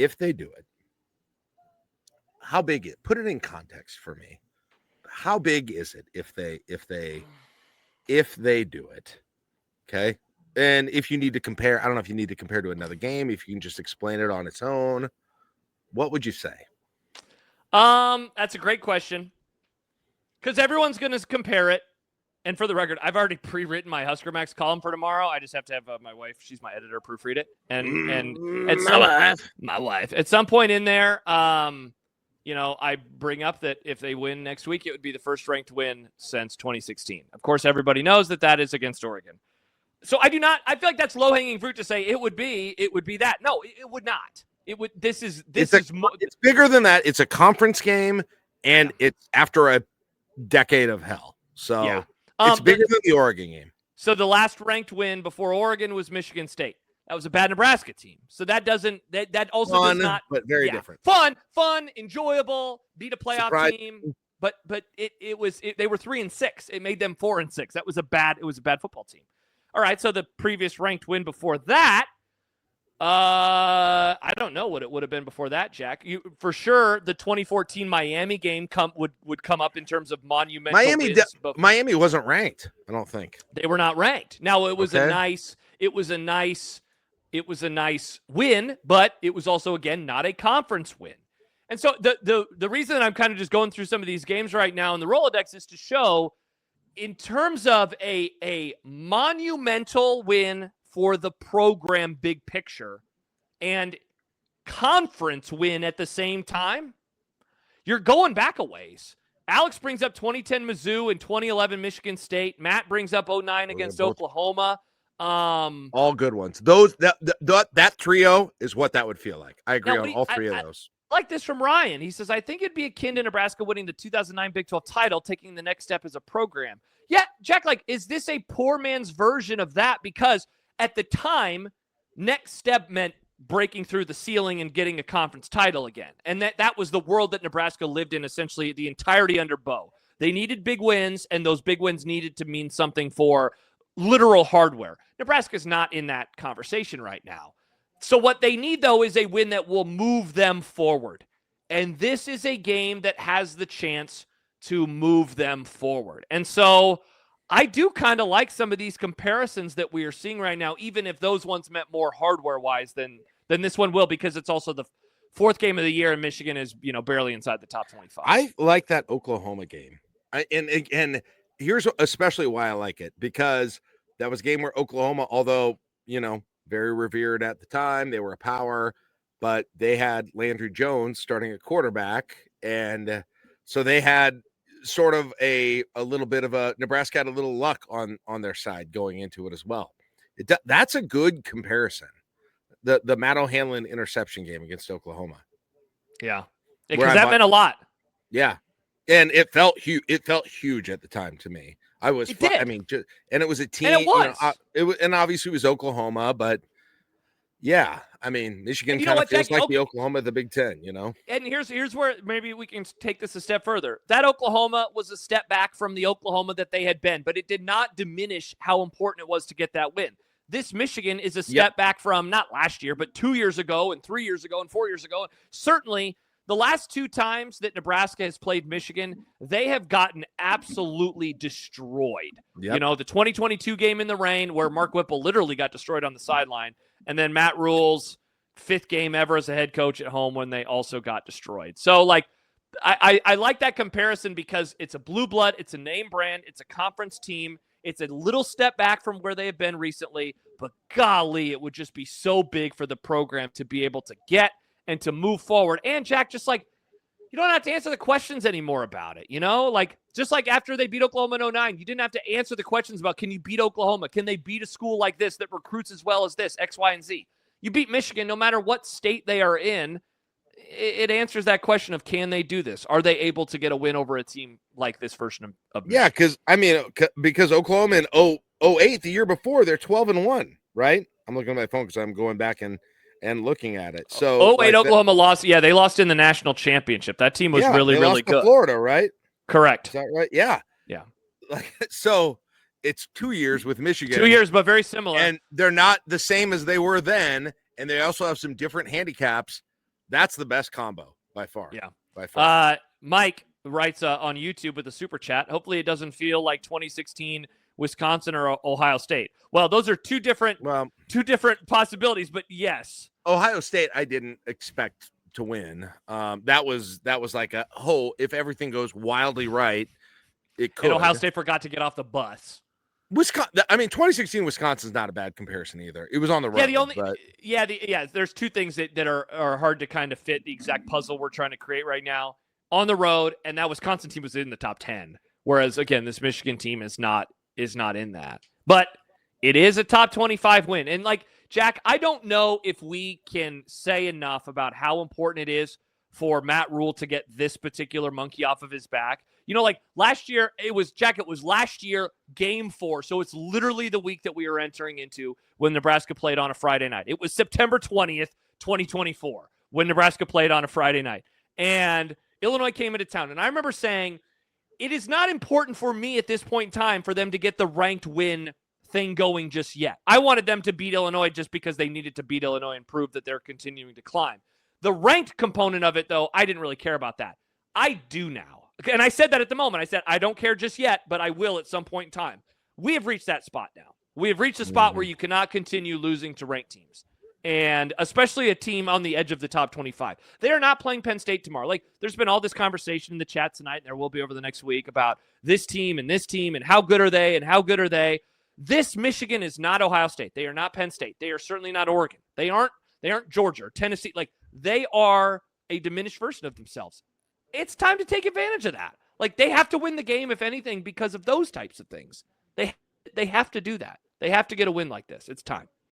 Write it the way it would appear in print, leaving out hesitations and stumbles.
if they do it, how big it? Put it in context for me. How big is it if they do it? Okay. And if you need to compare, I don't know if you need to compare to another game, if you can just explain it on its own, what would you say? That's a great question. Because everyone's going to compare it. And for the record, I've already pre-written my Husker Max column for tomorrow. I just have to have my wife, she's my editor, proofread it. And at my wife. At some point in there, I bring up that if they win next week, it would be the first ranked win since 2016. Of course, everybody knows that is against Oregon. So I feel like that's low-hanging fruit to say it would be that. No, it would not. It's bigger than that. It's a conference game, and it's after a decade of hell. So yeah. It's bigger than the Oregon game. So the last ranked win before Oregon was Michigan State. That was a bad Nebraska team. So that also fun, does not, but very different. Fun, enjoyable, beat a playoff team. But they were 3-6. It made them 4-6. It was a bad football team. All right. So the previous ranked win before that, I don't know what it would have been before that, Jack. For sure, the 2014 Miami game would come up in terms of monumental wins. Miami wasn't ranked, I don't think. They were not ranked. Now it was a nice win, but it was also again not a conference win. And so the reason that I'm kind of just going through some of these games right now in the Rolodex is to show, in terms of a monumental win for the program big picture and conference win at the same time, you're going back a ways. Alex brings up 2010 Mizzou and 2011 Michigan State. Matt brings up 2009 against Oklahoma. All good ones. Those that trio is what that would feel like. I agree on all three of those. I like this from Ryan. He says, I think it'd be akin to Nebraska winning the 2009 Big 12 title, taking the next step as a program. Yeah, Jack, is this a poor man's version of that? Because at the time, next step meant breaking through the ceiling and getting a conference title again. And that was the world that Nebraska lived in essentially the entirety under Bo. They needed big wins, and those big wins needed to mean something for literal hardware. Nebraska's not in that conversation right now. So what they need, though, is a win that will move them forward. And this is a game that has the chance to move them forward. And so I do kind of like some of these comparisons that we are seeing right now, even if those ones meant more hardware-wise than this one will, because it's also the fourth game of the year, and Michigan is barely inside the top 25. I like that Oklahoma game. And here's especially why I like it, because that was a game where Oklahoma, although, very revered at the time, they were a power, but they had Landry Jones starting at quarterback. And so they had sort of a little bit of Nebraska had a little luck on their side going into it as well. That's a good comparison. The Matt O'Hanlon interception game against Oklahoma. Yeah. Because that meant a lot. Yeah. And it felt huge. It felt huge at the time to me. And it was a team. And it was. And obviously it was Oklahoma, but yeah, Michigan kind of feels like the Oklahoma of the Big Ten, And here's where maybe we can take this a step further. That Oklahoma was a step back from the Oklahoma that they had been, but it did not diminish how important it was to get that win. This Michigan is a step back from not last year, but 2 years ago and 3 years ago and 4 years ago. Certainly, the last two times that Nebraska has played Michigan, they have gotten absolutely destroyed. Yep. The 2022 game in the rain where Mark Whipple literally got destroyed on the sideline, and then Matt Rule's fifth game ever as a head coach at home when they also got destroyed. So, I like that comparison because it's a blue blood, it's a name brand, it's a conference team. It's a little step back from where they have been recently, but golly, it would just be so big for the program to be able to get and to move forward. And Jack, just you don't have to answer the questions anymore about it, just like after they beat Oklahoma in 2009, you didn't have to answer the questions about, can you beat Oklahoma? Can they beat a school like this that recruits as well as this, X, Y, and Z? You beat Michigan no matter what state they are in. It answers that question of, can they do this? Are they able to get a win over a team like this version of Michigan? Yeah, because Oklahoma in 2008, the year before, they're 12-1, right? I'm looking at my phone because I'm going back and looking at it. So 2008 Oklahoma lost. Yeah, they lost in the national championship. That team was really good. Florida, right? Correct. Is that right? Yeah. Yeah. So it's 2 years with Michigan. 2 years, but very similar. And they're not the same as they were then. And they also have some different handicaps. That's the best combo by far. Yeah. By far. Mike writes on YouTube with a super chat. Hopefully it doesn't feel like 2016 Wisconsin or Ohio State. Well, those are two different possibilities, but yes. Ohio State, I didn't expect to win. That was like a whole, if everything goes wildly right, it could. And Ohio State forgot to get off the bus. Wisconsin, I mean, 2016 Wisconsin's not a bad comparison either. It was on the road. There's two things that are hard to kind of fit the exact puzzle we're trying to create right now. On the road, and that Wisconsin team was in the top 10. Whereas again, this Michigan team is not in that. But it is a top 25 win. And like Jack, I don't know if we can say enough about how important it is for Matt Rule to get this particular monkey off of his back. You know, like last year, it was last year, game 4. So it's literally the week that we are entering into when Nebraska played on a Friday night. It was September 20th, 2024, when Nebraska played on a Friday night. And Illinois came into town. And I remember saying, it is not important for me at this point in time for them to get the ranked win thing going just yet. I wanted them to beat Illinois just because they needed to beat Illinois and prove that they're continuing to climb. The ranked component of it, though, I didn't really care about that. I do now. And I said that at the moment. I said, I don't care just yet, but I will at some point in time. We have reached that spot now. We have reached a spot where you cannot continue losing to ranked teams. And especially a team on the edge of the top 25. They are not playing Penn State tomorrow. Like, there's been all this conversation in the chat tonight, and there will be over the next week about this team and how good are they and how good are they. This Michigan is not Ohio State. They are not Penn State. They are certainly not Oregon. They aren't Georgia or Tennessee. Like, they are a diminished version of themselves. It's time to take advantage of that. Like, they have to win the game, if anything, because of those types of things. They have to do that. They have to get a win like this. It's time.